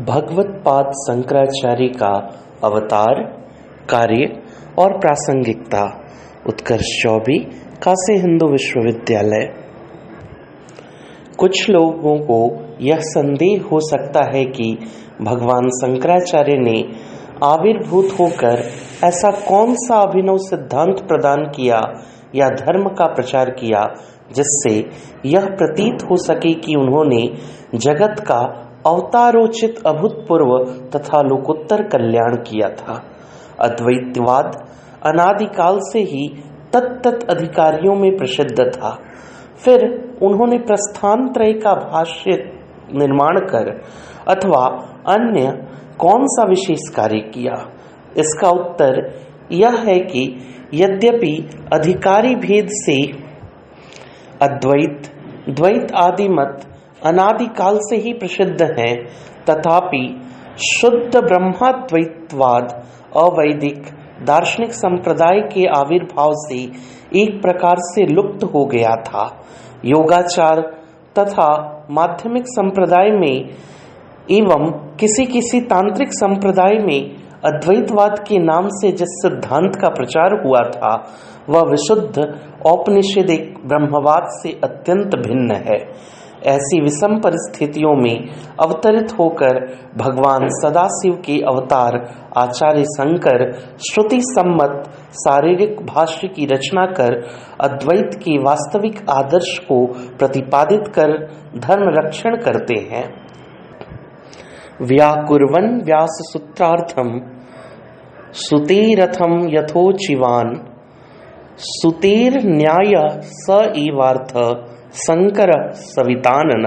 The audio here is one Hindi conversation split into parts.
भगवत पाद शंकराचार्य का अवतार, कार्य और प्रासंगिकता। उत्कर्ष चौबी, काशी हिंदू विश्वविद्यालय। कुछ लोगों को यह संदेह हो सकता है कि भगवान शंकराचार्य ने आविर्भूत होकर ऐसा कौन सा अभिनव सिद्धांत प्रदान किया या धर्म का प्रचार किया जिससे यह प्रतीत हो सके कि उन्होंने जगत का अवतारोचित अभूतपूर्व तथा लोकोत्तर कल्याण किया था। अद्वैतवाद अनादिकाल से ही तत्त अधिकारियों में प्रसिद्ध था। फिर उन्होंने प्रस्थान त्रय का भाष्य निर्माण कर अथवा अन्य कौन सा विशेष कार्य किया? इसका उत्तर यह है कि यद्यपि अधिकारी भेद से अद्वैत, द्वैत आदि मत अनादिकाल से ही प्रसिद्ध हैं, तथापि शुद्ध ब्रह्माद्वैतवाद अवैदिक दार्शनिक संप्रदाय के आविर्भाव से एक प्रकार से लुप्त हो गया था। योगाचार तथा माध्यमिक संप्रदाय में एवं किसी तांत्रिक संप्रदाय में अद्वैतवाद के नाम से जिस सिद्धांत का प्रचार हुआ था वह विशुद्ध औपनिषदिक ब्रह्मवाद से अत्यंत भिन्न है। ऐसी विषम परिस्थितियों में अवतरित होकर भगवान सदाशिव के अवतार आचार्य शंकर श्रुति सम्मत शारीरिक भाष्य की रचना कर अद्वैत के वास्तविक आदर्श को प्रतिपादित कर धर्म रक्षण करते हैं। व्याकुर्वन् व्यास सूत्रार्थम सुतेरथम यथोचिवान सुतेर न्याय स एवार्थ शंकर सवितानन।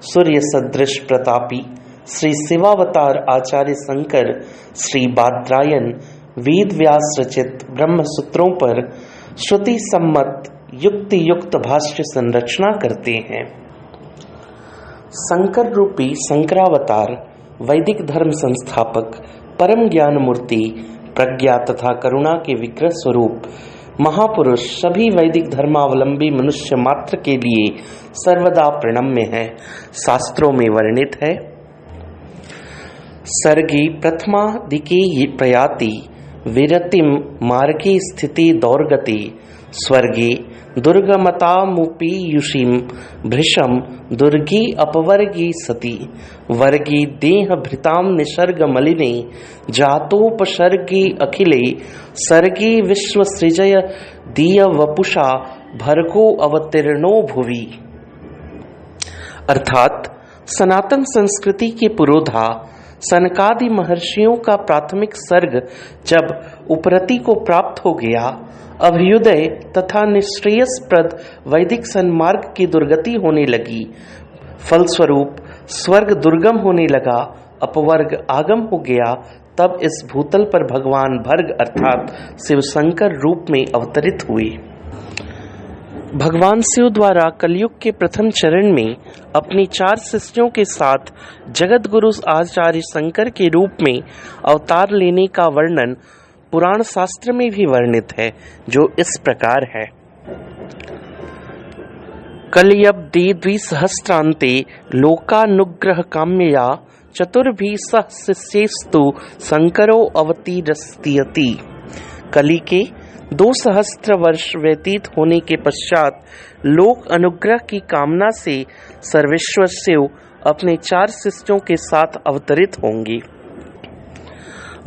सूर्य सदृश प्रतापी श्री शिवावतार आचार्य शंकर श्री बादरायण वेद व्यास रचित ब्रह्म सूत्रों पर श्रुति सम्मत युक्ति युक्त भाष्य संरचना करते हैं। शंकर रूपी शंकरावतार वैदिक धर्म संस्थापक, परम ज्ञान मूर्ति, प्रज्ञा तथा करुणा के विग्रह स्वरूप महापुरुष सभी वैदिक धर्मावलंबी मनुष्य मात्र के लिए सर्वदा प्रणम्य है। शास्त्रों में वर्णित है, सर्गी प्रथमा दिके प्रयाति विरतिम मार्गे स्थिति दौर्गति स्वर्गे दुर्गमतामुपीयुषीम भृशम दुर्गी अपवर्गी सती वर्गी देह भृताम निसर्ग मलिने जातोपसर्गी अखिले सर्गी विश्व सृजय दीय वपुषा भर्गो अवतीर्णो भुवि। अर्थात सनातन संस्कृति के पुरोधा सनकादि महर्षियों का प्राथमिक सर्ग जब उपरति को प्राप्त हो गया, अभ्युदय तथा निश्रेयसप्रद वैदिक सन्मार्ग की दुर्गति होने लगी, फलस्वरूप स्वर्ग दुर्गम होने लगा, अपवर्ग आगम हो गया, तब इस भूतल पर भगवान भर्ग अर्थात शिवशंकर रूप में अवतरित हुए। भगवान शिव द्वारा कलयुग के प्रथम चरण में अपनी 4 शिष्यों के साथ जगत गुरु आचार्य शंकर के रूप में अवतार लेने का वर्णन पुराण शास्त्र में भी वर्णित है, जो इस प्रकार है। कलयब्दे द्विसहस्रान्ते लोकानुग्रह काम्यया चतुर्भि सह शिष्येस्तु शंकरो अवतीरस्ति। कली के 2 सहस्त्र वर्ष व्यतीत होने के पश्चात लोक अनुग्रह की कामना से सर्वेश्वर शिव अपने 4 शिष्यों के साथ अवतरित होंगे।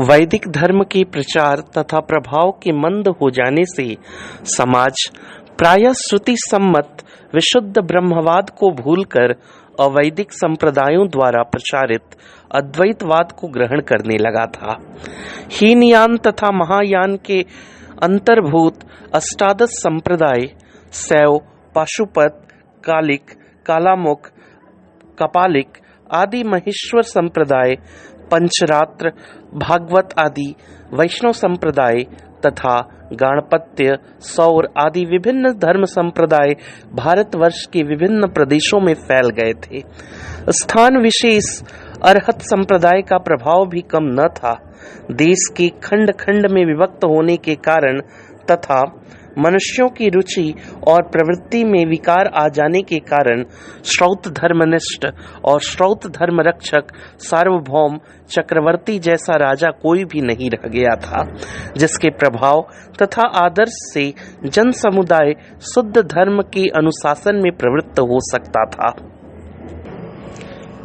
वैदिक धर्म के प्रचार तथा प्रभाव के मंद हो जाने से समाज प्रायः श्रुति सम्मत विशुद्ध ब्रह्मवाद को भूलकर अवैदिक संप्रदायों द्वारा प्रचारित अद्वैतवाद को ग्रहण करने लगा था। हीनयान तथा महायान के अंतर्भूत अष्टादश संप्रदाय शैव, पाशुपत, कालिक, कालामुख, कपालिक आदि महेश्वर संप्रदाय, पंचरात्र, भागवत आदि वैष्णव संप्रदाय तथा गाणपत्य, सौर आदि विभिन्न धर्म संप्रदाय भारतवर्ष के विभिन्न प्रदेशों में फैल गए थे। स्थान विशेष अरहत संप्रदाय का प्रभाव भी कम न था। देश के खंड खंड में विभक्त होने के कारण तथा मनुष्यों की रुचि और प्रवृत्ति में विकार आ जाने के कारण श्रौत धर्मनिष्ठ और श्रौत धर्म रक्षक सार्वभौम चक्रवर्ती जैसा राजा कोई भी नहीं रह गया था, जिसके प्रभाव तथा आदर्श से जन समुदाय शुद्ध धर्म के अनुशासन में प्रवृत्त हो सकता था।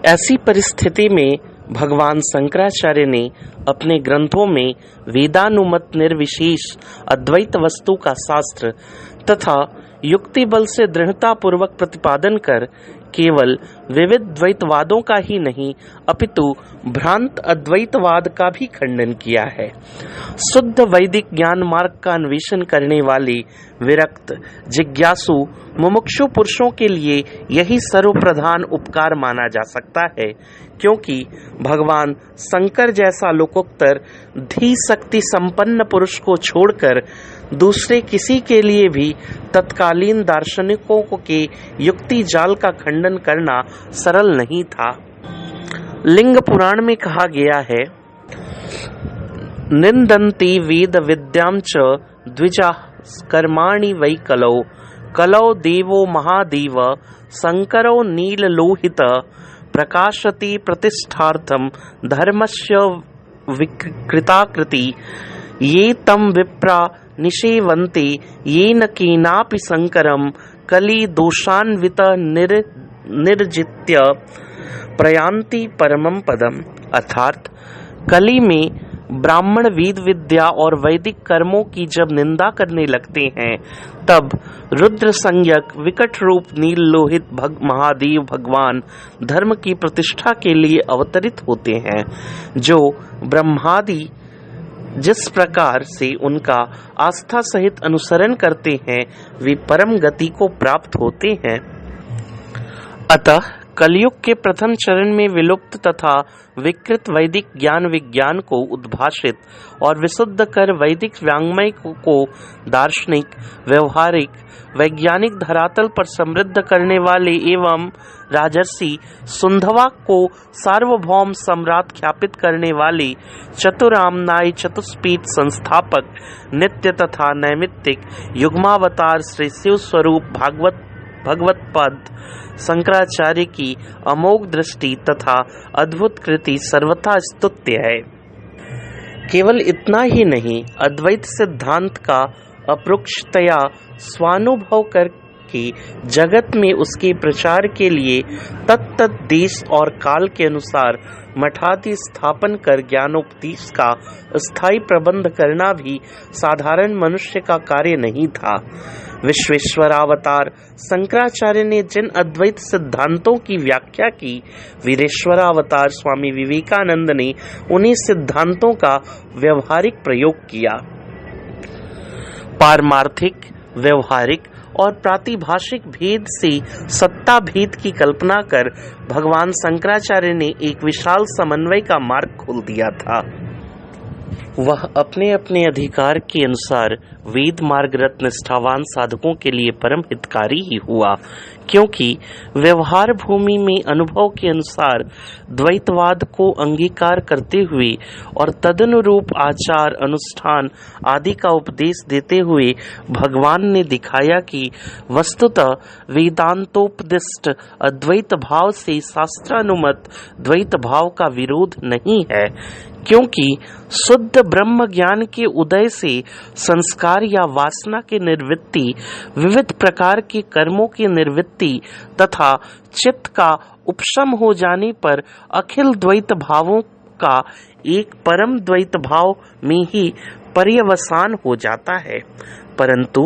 ऐसी परिस्थिति में भगवान शंकराचार्य ने अपने ग्रंथों में वेदानुमत निर्विशेष अद्वैत वस्तु का शास्त्र तथा युक्ति बल से दृढ़ता पूर्वक प्रतिपादन कर केवल विविध द्वैतवादों का ही नहीं अपितु भ्रांत अद्वैतवाद का भी खंडन किया है। शुद्ध वैदिक ज्ञान मार्ग का अन्वेषण करने वाले विरक्त जिज्ञासु मुमुक्षु पुरुषों के लिए यही सर्वप्रधान उपकार माना जा सकता है, क्योंकि भगवान शंकर जैसा लोकोत्तर धी शक्ति संपन्न पुरुष को छोड़कर दूसरे किसी के लिए भी तत्कालीन दार्शनिकों के युक्ति जाल का खंडन करना सरल नहीं था। लिंग पुराण में कहा गया है, निंदन्ति वेद विद्यां च द्विजा कर्माणि वै कलौ कलौ देवो महादेव शंकरो नीललोहित प्रकाशति प्रतिष्ठार्थम धर्मस्य विकृताकृति ये तम विप्रा निषेवन्ते येन केनापि शंकरम कली दोषान्वित निर्जित्य प्रयान्ति परमं पदम। अर्थात कली में ब्राह्मण वेद विद्या और वैदिक कर्मों की जब निंदा करने लगते हैं, तब रुद्र संज्ञक विकट रूप नील लोहित महादेव भगवान धर्म की प्रतिष्ठा के लिए अवतरित होते हैं, जो ब्रह्मादि जिस प्रकार से उनका आस्था सहित अनुसरण करते हैं वे परम गति को प्राप्त होते हैं। अतः कलयुग के प्रथम चरण में विलुप्त तथा विकृत वैदिक ज्ञान विज्ञान को उद्भाषित और विशुद्ध कर वैदिक वाङ्मय को दार्शनिक, व्यवहारिक, वैज्ञानिक धरातल पर समृद्ध करने वाले एवं राजर्षि सुंधवा को सार्वभौम सम्राट ख्यापित करने वाले चतुरामनाय चतुष्पीठ संस्थापक नित्य तथा नैमित्तिक युग्मावतार श्री शिव स्वरूप भगवत पद शंकराचार्य की अमोघ दृष्टि तथा अद्भुत कृति सर्वथा स्तुत्य है। केवल इतना ही नहीं, अद्वैत सिद्धांत का अपरोक्षतया स्वानुभव करके जगत में उसके प्रचार के लिए तत्त देश और काल के अनुसार मठादि स्थापन कर ज्ञानोपदेश का स्थायी प्रबंध करना भी साधारण मनुष्य का कार्य नहीं था। विश्वेश्वरावतार शंकराचार्य ने जिन अद्वैत सिद्धांतों की व्याख्या की, वीरेश्वरावतार स्वामी विवेकानंद ने उन्हीं सिद्धांतों का व्यवहारिक प्रयोग किया। पारमार्थिक, व्यवहारिक और प्रातिभाषिक भेद से सत्ता भेद की कल्पना कर भगवान शंकराचार्य ने एक विशाल समन्वय का मार्ग खोल दिया था। वह अपने अपने अधिकार के अनुसार वेद मार्गरत निष्ठावान साधकों के लिए परम हितकारी ही हुआ, क्योंकि व्यवहार भूमि में अनुभव के अनुसार द्वैतवाद को अंगीकार करते हुए और तदनुरूप आचार अनुष्ठान आदि का उपदेश देते हुए भगवान ने दिखाया कि वस्तुतः वेदांतोपदिष्ट अद्वैत भाव से शास्त्रानुमत द्वैत भाव का विरोध नहीं है, क्योंकि शुद्ध ब्रह्म ज्ञान के उदय से संस्कार या वासना की निवृत्ति, विविध प्रकार के कर्मों की निवृत्ति तथा चित्त का उपशम हो जाने पर अखिल द्वैत भावों का एक परम द्वैत भाव में ही पर्यवसान हो जाता है। परंतु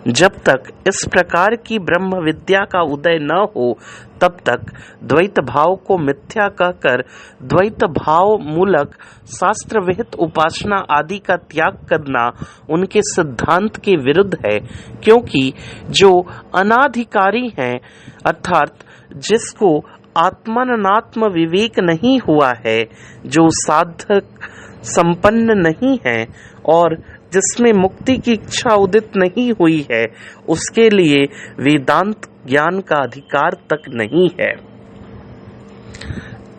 जब तक इस प्रकार की ब्रह्म विद्या का उदय न हो, तब तक द्वैत भाव को मिथ्या कहकर द्वैत भाव मूलक शास्त्र विहित उपासना आदि का त्याग करना उनके सिद्धांत के विरुद्ध है, क्योंकि जो अनाधिकारी हैं, अर्थात जिसको आत्मानात्म विवेक नहीं हुआ है, जो साधक संपन्न नहीं है और जिसमें मुक्ति की इच्छा उदित नहीं हुई है, उसके लिए वेदांत ज्ञान का अधिकार तक नहीं है।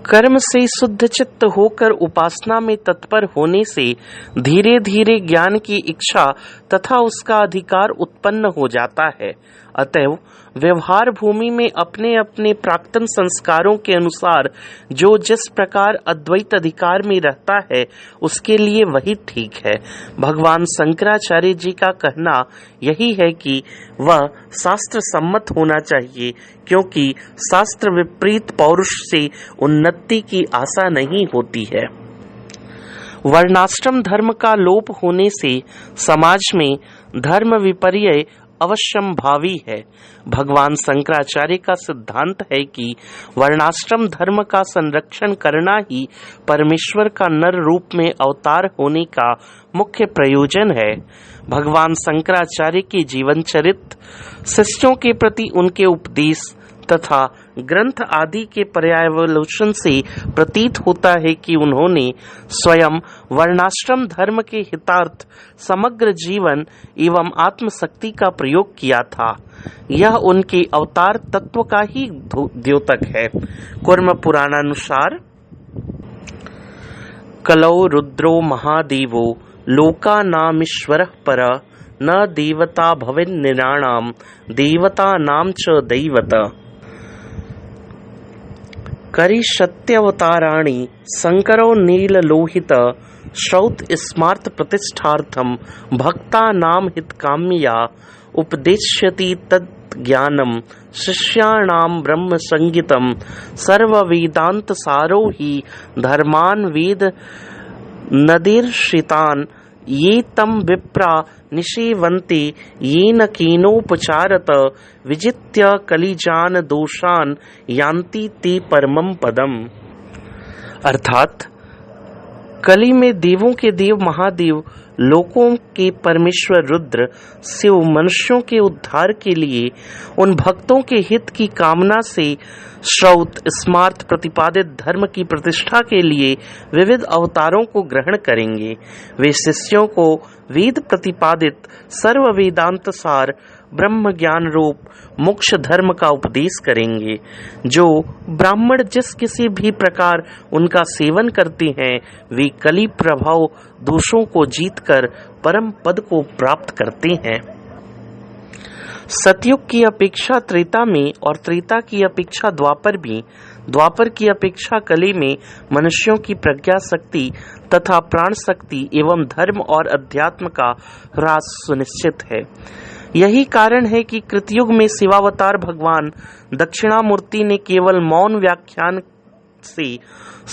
कर्म से शुद्ध चित्त होकर उपासना में तत्पर होने से धीरे धीरे ज्ञान की इच्छा तथा उसका अधिकार उत्पन्न हो जाता है। अतएव व्यवहार भूमि में अपने अपने प्राक्तन संस्कारों के अनुसार जो जिस प्रकार अद्वैत अधिकार में रहता है उसके लिए वही ठीक है। भगवान शंकराचार्य जी का कहना यही है कि वह शास्त्र सम्मत होना चाहिए, क्योंकि शास्त्र विपरीत पौरुष से उन्नति की आशा नहीं होती है। वर्णाश्रम धर्म का लोप होने से समाज में धर्म विपर्य अवश्यंभावी है। भगवान शंकराचार्य का सिद्धांत है कि वर्णाश्रम धर्म का संरक्षण करना ही परमेश्वर का नर रूप में अवतार होने का मुख्य प्रयोजन है। भगवान शंकराचार्य के जीवन चरित्र, शिष्यों के प्रति उनके उपदेश तथा ग्रंथ आदि के पर्यावलोचन से प्रतीत होता है कि उन्होंने स्वयं वर्णाश्रम धर्म के हितार्थ समग्र जीवन एवं आत्मशक्ति का प्रयोग किया था। यह उनके अवतार तत्व का ही द्योतक है। कूर्म पुराणानुसार कलौ रुद्रो महादेवो लोकानामीश्वरः पर न देवता भवेन्निराणाम देवता नाम च दैवत। करि सत्यावताराणि शंकरो नीललोहित श्रौत स्मार्त प्रतिष्ठार्थम भक्ता नाम हितकाम्या उपदेश्यति तत् ज्ञानम शिष्याणाम ब्रह्म संगीतम सर्व वेदांत सारो ही धर्मान वेद नदीर्षितान ये तम विप्रा निषेवन्ते येन केनोपचारत विजित्य कलिजान दोषान यान्ति ते परमं पदम। अर्थात कली में देवों के देव महादेव, लोकों के परमेश्वर रुद्र, शिव मनुष्यों के उद्धार के लिए उन भक्तों के हित की कामना से श्रौत स्मार्त प्रतिपादित धर्म की प्रतिष्ठा के लिए विविध अवतारों को ग्रहण करेंगे। वे शिष्यों को वेद प्रतिपादित सर्व वेदांत सार ब्रह्म ज्ञान रूप मोक्ष धर्म का उपदेश करेंगे। जो ब्राह्मण जिस किसी भी प्रकार उनका सेवन करते हैं वे कली प्रभाव दोषों को जीतकर परम पद को प्राप्त करते हैं। सतयुग की अपेक्षा त्रेता में और त्रेता की अपेक्षा द्वापर में, द्वापर की अपेक्षा कली में मनुष्यों की प्रज्ञा शक्ति तथा प्राण शक्ति एवं धर्म और अध्यात्म का ह्रास सुनिश्चित है। यही कारण है कि कृतयुग में शिवावतार भगवान दक्षिणामूर्ति ने केवल मौन व्याख्यान से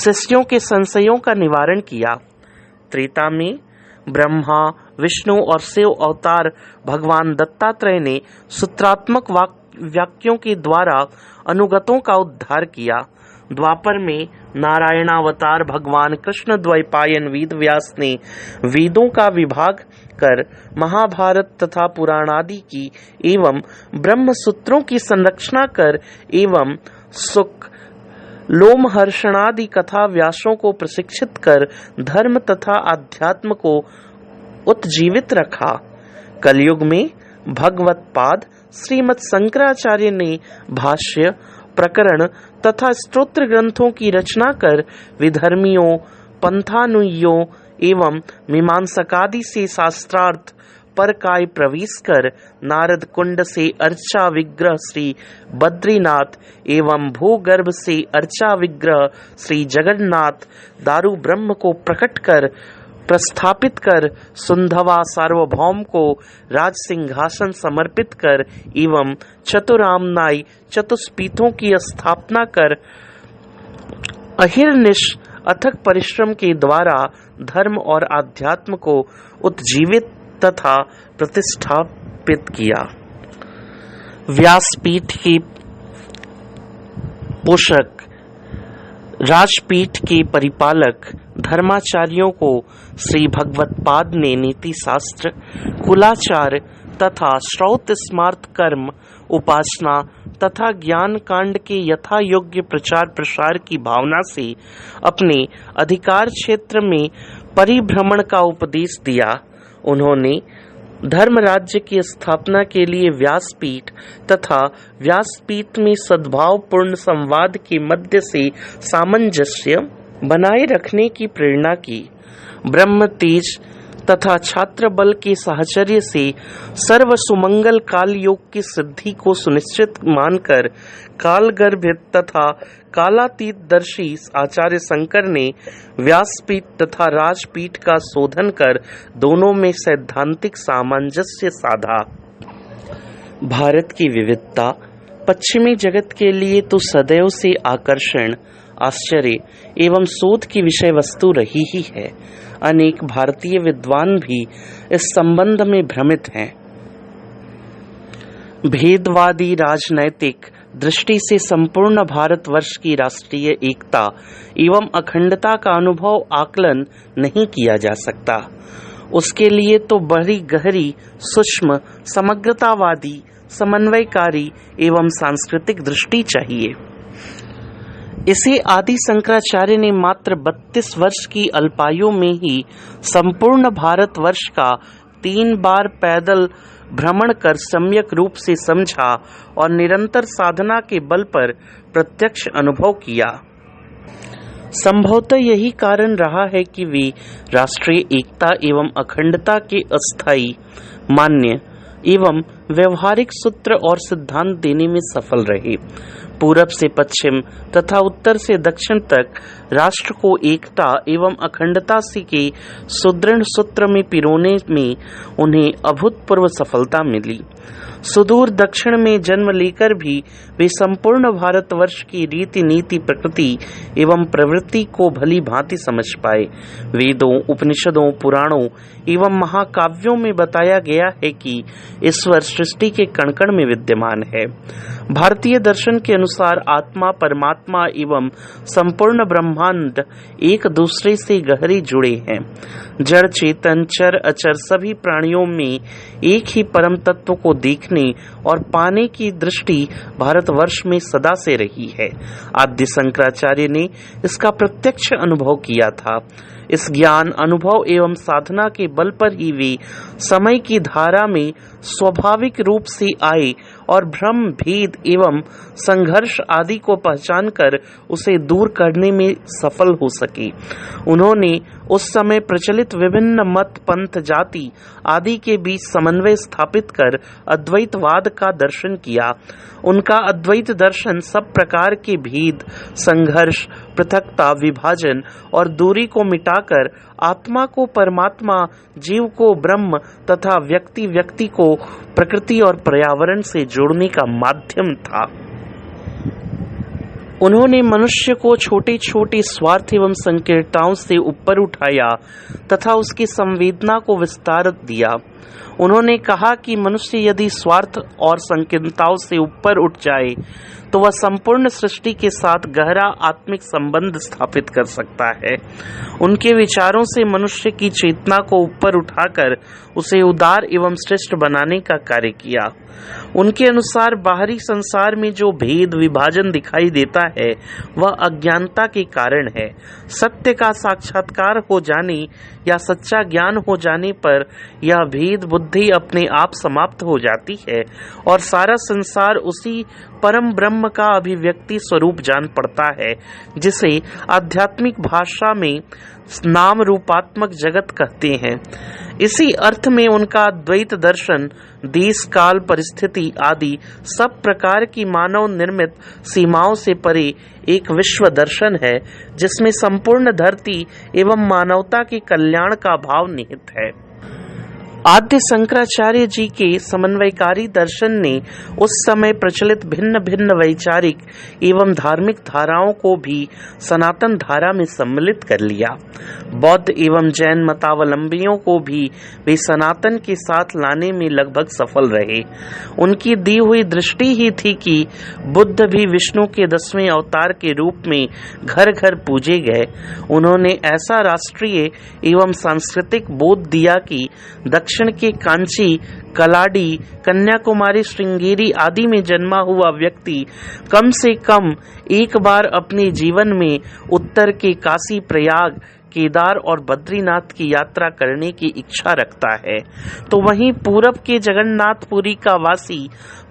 शिष्यों के संशयों का निवारण किया। त्रेता में ब्रह्मा, विष्णु और शिव अवतार भगवान दत्तात्रेय ने सूत्रात्मक वाक्यों के द्वारा अनुगतों का उद्धार किया। द्वापर में नारायणावतार भगवान कृष्ण द्वैपायन वेद व्यास ने वेदों का विभाग कर महाभारत तथा पुराणादि की एवं ब्रह्म सूत्रों की संरक्षणा कर एवं सुख लोमहर्षणादि कथा व्यासों को प्रशिक्षित कर धर्म तथा अध्यात्म को उत्जीवित रखा। कलयुग में भगवत पाद श्रीमद् शंकराचार्य ने भाष्य, प्रकरण तथा स्तोत्र ग्रंथों की रचना कर विधर्मियों, पंथानुयों एवं मीमांसकादि से शास्त्रार्थ पर काय प्रवेश कर नारद कुंड से अर्चा विग्रह श्री बद्रीनाथ एवं भूगर्भ से अर्चा विग्रह श्री जगन्नाथ दारु ब्रह्म को प्रकट कर प्रस्थापित कर सुंधवा सार्वभौम को राज सिंहासन समर्पित कर एवं चतुरामनाई चतुष्पीठों की स्थापना कर अहिर्निश अथक परिश्रम के द्वारा धर्म और आध्यात्म को उत्जीवित तथा प्रतिष्ठापित किया। व्यासपीठ के पोषक, राजपीठ के परिपालक धर्माचार्यों को श्री भगवत्पाद ने नीति शास्त्र, कुलाचार तथा श्रौत स्मार्त कर्म, उपासना तथा ज्ञान कांड के यथा योग्य प्रचार प्रसार की भावना से अपने अधिकार क्षेत्र में परिभ्रमण का उपदेश दिया। उन्होंने धर्म राज्य की स्थापना के लिए व्यासपीठ तथा व्यासपीठ में सद्भावपूर्ण संवाद के मध्य से सामंजस्य बनाए रखने की प्रेरणा की। ब्रह्म तेज तथा छात्र बल के साहचर्य से सर्व सुमंगल काल योग की सिद्धि को सुनिश्चित मानकर कालगर्भित तथा कालातीत दर्शी आचार्य शंकर ने व्यासपीठ तथा राजपीठ का शोधन कर दोनों में सैद्धांतिक सामंजस्य साधा। भारत की विविधता पश्चिमी जगत के लिए तो सदैव से आकर्षण, आश्चर्य एवं शोध की विषय वस्तु रही ही है। अनेक भारतीय विद्वान भी इस संबंध में भ्रमित हैं। भेदवादी राजनैतिक दृष्टि से संपूर्ण भारतवर्ष की राष्ट्रीय एकता एवं अखंडता का अनुभव आकलन नहीं किया जा सकता। उसके लिए तो बड़ी गहरी, सूक्ष्म, समग्रतावादी, समन्वयकारी एवं सांस्कृतिक दृष्टि चाहिए। इसे आदि शंकराचार्य ने मात्र 32 वर्ष की अल्पायु में ही संपूर्ण भारतवर्ष का 3 बार पैदल भ्रमण कर सम्यक रूप से समझा और निरंतर साधना के बल पर प्रत्यक्ष अनुभव किया। संभवतः यही कारण रहा है कि वे राष्ट्रीय एकता एवं अखंडता के अस्थायी, मान्य एवं व्यवहारिक सूत्र और सिद्धांत देने में सफल रहे। पूरब से पश्चिम तथा उत्तर से दक्षिण तक राष्ट्र को एकता एवं अखंडता से के सुदृढ़ सूत्र में पिरोने में उन्हें अभूतपूर्व सफलता मिली। सुदूर दक्षिण में जन्म लेकर भी वे संपूर्ण भारतवर्ष की रीति नीति, प्रकृति एवं प्रवृत्ति को भली भांति समझ पाए। वेदों, उपनिषदों, पुराणों एवं महाकाव्यों में बताया गया है कि ईश्वर सृष्टि के कण-कण में विद्यमान है। भारतीय दर्शन के अनुसार आत्मा, परमात्मा एवं संपूर्ण ब्रह्मांड एक दूसरे से गहरे जुड़े हैं। जड़, चेतन, चर, अचर सभी प्राणियों में एक ही परम तत्व को देखने और पाने की दृष्टि भारतवर्ष में सदा से रही है। आद्य शंकराचार्य ने इसका प्रत्यक्ष अनुभव किया था। इस ज्ञान, अनुभव एवं साधना के बल पर ही वे समय की धारा में स्वाभाविक रूप से आए और भ्रम, भेद एवं संघर्ष आदि को पहचान कर उसे दूर करने में सफल हो सके। उन्होंने उस समय प्रचलित विभिन्न मत, पंथ, जाति आदि के बीच समन्वय स्थापित कर अद्वैतवाद का दर्शन किया। उनका अद्वैत दर्शन सब प्रकार के भेद, संघर्ष, पृथकता, विभाजन और दूरी को मिटाकर आत्मा को परमात्मा, जीव को ब्रह्म तथा व्यक्ति व्यक्ति को प्रकृति और पर्यावरण से जोड़ने का माध्यम था। उन्होंने मनुष्य को छोटे छोटे स्वार्थ एवं संकीर्णताओं से ऊपर उठाया तथा उसकी संवेदना को विस्तार दिया। उन्होंने कहा कि मनुष्य यदि स्वार्थ और संकीर्णताओं से ऊपर उठ जाए तो वह संपूर्ण सृष्टि के साथ गहरा आत्मिक संबंध स्थापित कर सकता है। उनके विचारों से मनुष्य की चेतना को ऊपर उठाकर उसे उदार एवं श्रेष्ठ बनाने का कार्य किया। उनके अनुसार बाहरी संसार में जो भेद, विभाजन दिखाई देता है वह अज्ञानता के कारण है। सत्य का साक्षात्कार हो जाने या सच्चा ज्ञान हो जाने पर यह भेद बुद्धि अपने आप समाप्त हो जाती है और सारा संसार उसी परम ब्रह्म का अभिव्यक्ति स्वरूप जान पड़ता है, जिसे आध्यात्मिक भाषा में नाम रूपात्मक जगत कहते हैं। इसी अर्थ में उनका अद्वैत दर्शन देश, काल, परिस्थिति आदि सब प्रकार की मानव निर्मित सीमाओं से परे एक विश्व दर्शन है, जिसमें संपूर्ण धरती एवं मानवता के कल्याण का भाव निहित है। आद्य शंकराचार्य जी के समन्वयकारी दर्शन ने उस समय प्रचलित भिन्न भिन्न वैचारिक एवं धार्मिक धाराओं को भी सनातन धारा में सम्मिलित कर लिया। बौद्ध एवं जैन मतावलंबियों को भी वे सनातन के साथ लाने में लगभग सफल रहे। उनकी दी हुई दृष्टि ही थी कि बुद्ध भी विष्णु के 10वें अवतार के रूप में घर घर पूजे गए। उन्होंने ऐसा राष्ट्रीय एवं सांस्कृतिक बोध दिया कि दक्षिण के कांची, कलाडी, कन्याकुमारी, श्रृंगेरी आदि में जन्मा हुआ व्यक्ति कम से कम एक बार अपने जीवन में उत्तर के काशी, प्रयाग केदार और बद्रीनाथ की यात्रा करने की इच्छा रखता है, तो वहीं पूरब के जगन्नाथपुरी का वासी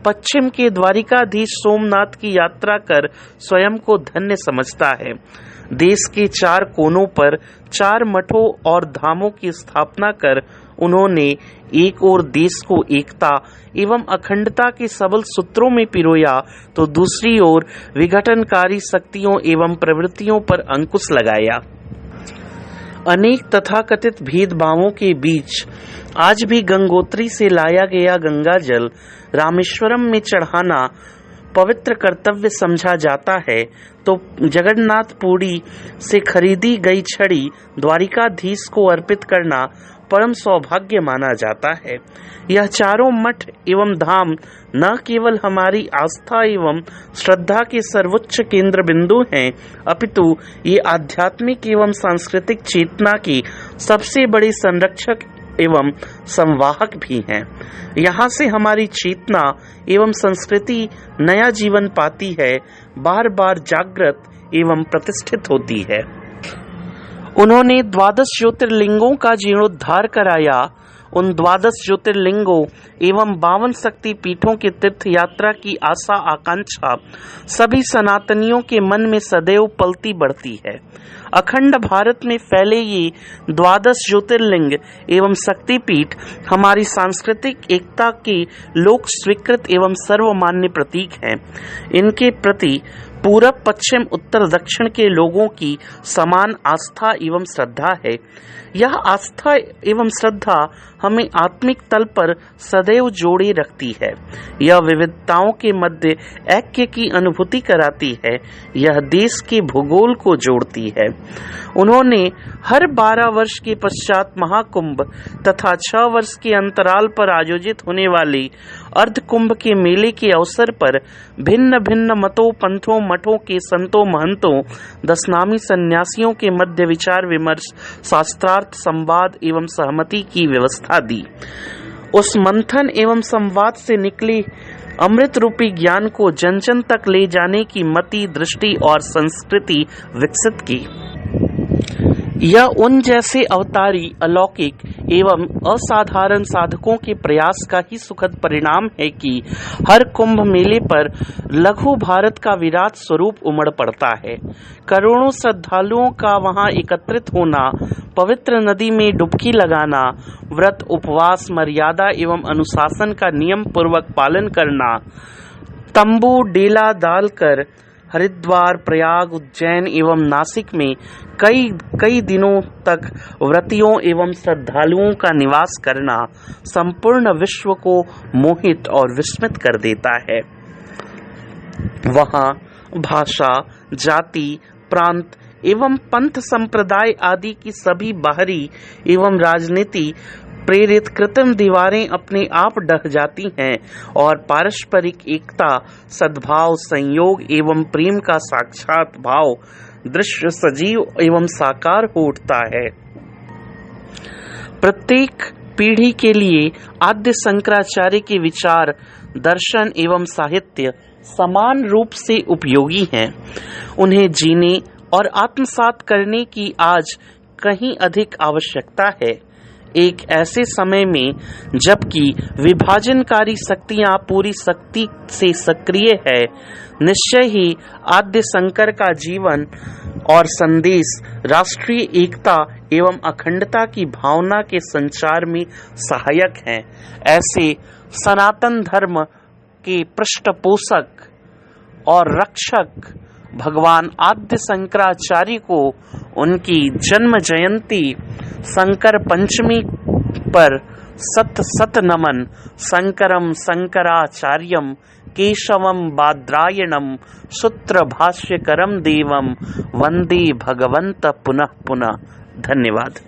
पश्चिम के द्वारिकाधीश सोमनाथ की यात्रा कर स्वयं को धन्य समझता है। देश के 4 कोनों पर 4 मठों और धामों की स्थापना कर उन्होंने एक ओर देश को एकता एवं अखंडता के सबल सूत्रों में पिरोया, तो दूसरी ओर विघटनकारी शक्तियों एवं प्रवृत्तियों पर अंकुश लगाया। अनेक तथाकथित भेदभावों के बीच आज भी गंगोत्री से लाया गया गंगा जल रामेश्वरम में चढ़ाना पवित्र कर्तव्य समझा जाता है, तो जगन्नाथपुरी से खरीदी गई छड़ी द्वारिकाधीश को अर्पित करना परम सौभाग्य माना जाता है। यह चारों मठ एवं धाम न केवल हमारी आस्था एवं श्रद्धा के सर्वोच्च केंद्र बिंदु हैं, अपितु ये आध्यात्मिक एवं सांस्कृतिक चेतना के सबसे बड़े संरक्षक एवं संवाहक भी हैं। यहाँ से हमारी चेतना एवं संस्कृति नया जीवन पाती है, बार बार जागृत एवं प्रतिष्ठित होती है। उन्होंने 12 ज्योतिर्लिंगों का जीर्णोद्धार कराया। उन 12 ज्योतिर्लिंगों एवं 52 शक्ति पीठों के तीर्थ यात्रा की आशा आकांक्षा सभी सनातनियों के मन में सदैव पलती बढ़ती है। अखंड भारत में फैले ये 12 ज्योतिर्लिंग एवं शक्तिपीठ हमारी सांस्कृतिक एकता के लोक स्वीकृत एवं सर्वमान्य प्रतीक हैं। इनके प्रति पूरब पश्चिम उत्तर दक्षिण के लोगों की समान आस्था एवं श्रद्धा है। यह आस्था एवं श्रद्धा हमें आत्मिक तल पर सदैव जोड़े रखती है। यह विविधताओं के मध्य ऐक्य की अनुभूति कराती है। यह देश के भूगोल को जोड़ती है। उन्होंने हर 12 वर्ष के पश्चात महाकुंभ तथा 6 वर्ष के अंतराल पर आयोजित होने वाले अर्धकुंभ के मेले के अवसर पर भिन्न भिन्न मतों पंथों मठों के संतों महंतों दशनामी सन्यासियों के मध्य विचार विमर्श शास्त्रार्थ संवाद एवं सहमति की व्यवस्था दी। उस मंथन एवं संवाद से निकले अमृत रूपी ज्ञान को जन जन तक ले जाने की मति दृष्टि और संस्कृति विकसित की। यह उन जैसे अवतारी अलौकिक एवं असाधारण साधकों के प्रयास का ही सुखद परिणाम है कि हर कुंभ मेले पर लघु भारत का विराट स्वरूप उमड़ पड़ता है। करोड़ों श्रद्धालुओं का वहां एकत्रित होना, पवित्र नदी में डुबकी लगाना, व्रत उपवास मर्यादा एवं अनुशासन का नियम पूर्वक पालन करना, तंबू डेला डालकर हरिद्वार प्रयाग उज्जैन एवं नासिक में कई दिनों तक व्रतियों एवं श्रद्धालुओं का निवास करना संपूर्ण विश्व को मोहित और विस्मित कर देता है। वहाँ भाषा जाति प्रांत एवं पंथ संप्रदाय आदि की सभी बाहरी एवं राजनीति प्रेरित कृत्रिम दीवारें अपने आप ढह जाती हैं और पारस्परिक एकता सद्भाव संयोग एवं प्रेम का साक्षात भाव दृश्य सजीव एवं साकार हो उठता है। प्रत्येक पीढ़ी के लिए आद्य शंकराचार्य के विचार दर्शन एवं साहित्य समान रूप से उपयोगी हैं। उन्हें जीने और आत्मसात करने की आज कहीं अधिक आवश्यकता है। एक ऐसे समय में जबकि विभाजनकारी शक्तियां पूरी शक्ति से सक्रिय है, निश्चय ही आद्य शंकर का जीवन और संदेश राष्ट्रीय एकता एवं अखंडता की भावना के संचार में सहायक हैं। ऐसे सनातन धर्म के पृष्ठपोषक और रक्षक भगवान आद्य शंकराचार्य को उनकी जन्म जयंती शंकर पंचमी पर सत नमन। शंकरम शंकराचार्यम केशवम बाद्रायणम सूत्र भाष्यकरम देवम वंदे भगवंत पुनः पुनः। धन्यवाद।